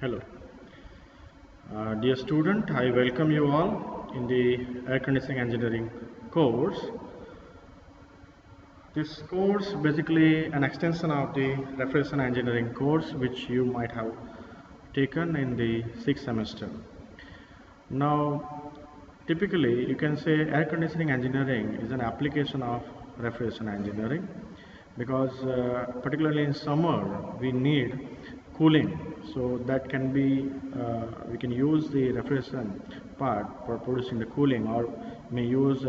Hello. Dear student, I welcome you all in the air conditioning engineering course. This course basically an extension of the refrigeration engineering course which you might have taken in the 6th semester. Now, typically you can say air conditioning engineering is an application of refrigeration engineering because particularly in summer we need cooling, so that can be we can use the refrigeration part for producing the cooling, or may use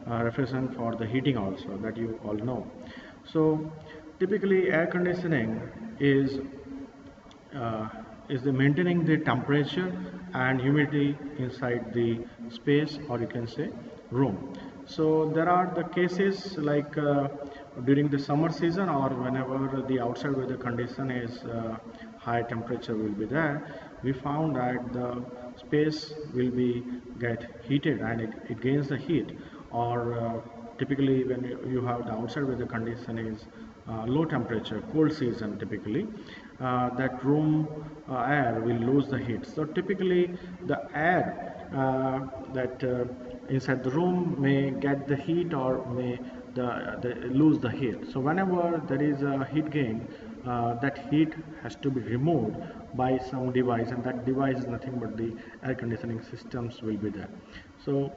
refrigeration for the heating also, that you all know. So typically air conditioning uh, is the maintaining the temperature and humidity inside the space, or you can say room. So there are the cases like during the summer season, or whenever the outside weather condition is high temperature will be there, we found that the space will be get heated and it gains the heat. Or typically when you have the outside weather condition is low temperature, cold season, typically that room air will lose the heat. So typically the air that inside the room may get the heat, or may lose the heat. So whenever there is a heat gain, that heat has to be removed by some device, and that device is nothing but the air conditioning systems will be there. So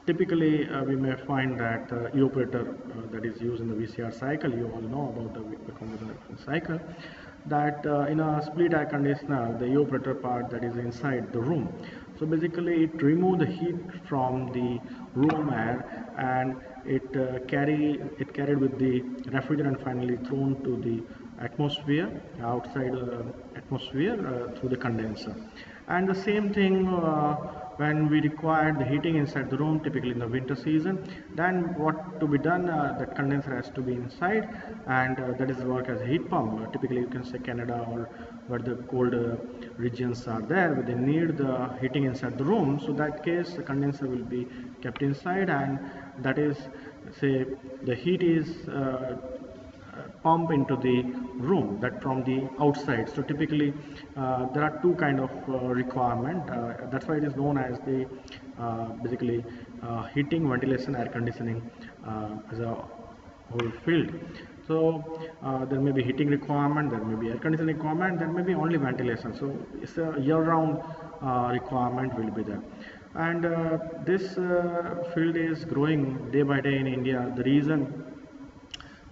typically we may find that evaporator that is used in the VCR cycle, you all know about the convection cycle, that in a split air conditioner, the evaporator part that is inside the room, so basically it remove the heat from the room air, and it carried with the refrigerant finally thrown to the atmosphere, outside atmosphere through the condenser. And the same thing when we require the heating inside the room, typically in the winter season, then what to be done, that condenser has to be inside, and that is work as a heat pump. Typically you can say Canada, or where the cold regions are there, where they need the heating inside the room. So that case the condenser will be kept inside, and that is, say, the heat is pump into the room, that from the outside. So typically there are two kind of requirement, that's why it is known as the basically heating, ventilation, air conditioning as a whole field. So there may be heating requirement, there may be air conditioning requirement, there may be only ventilation. So it's a year-round requirement will be there. And this field is growing day by day in India. The reason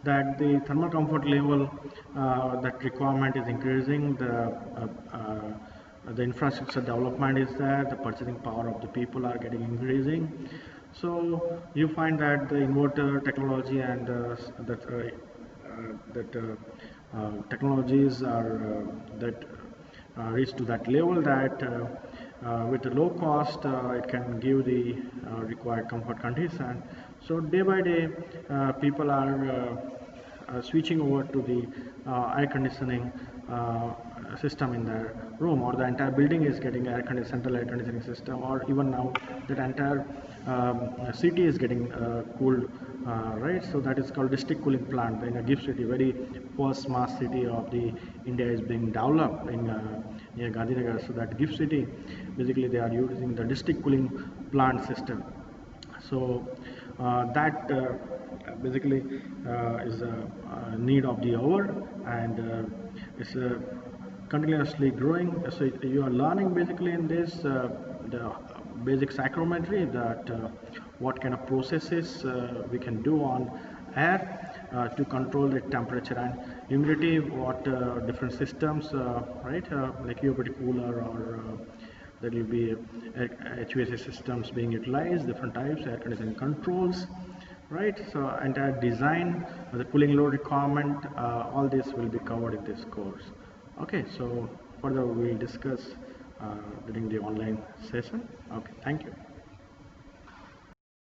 that the thermal comfort level, that requirement is increasing, the infrastructure development is there, the purchasing power of the people are getting increasing. So you find that the inverter technology and technologies are that reach to that level, that with a low cost it can give the required comfort condition. So day by day people are switching over to the air conditioning system in their room, or the entire building is getting central air conditioning system, or even now that entire city is getting cooled, right? So that is called district cooling plant in a GIFT City, very first smart city of the India is being developed in near Gandhinagar. So that GIFT City, basically they are using the district cooling plant system. So that basically is a need of the hour, and it's continuously growing. So you are learning basically in this the basic psychrometry, that what kind of processes we can do on air to control the temperature and humidity, what different systems, right, like evaporative cooler, or there will be HVAC systems being utilized, different types, air conditioning controls, right? So entire design, the cooling load requirement, all this will be covered in this course. Okay, so further we'll discuss during the online session. Okay, thank you.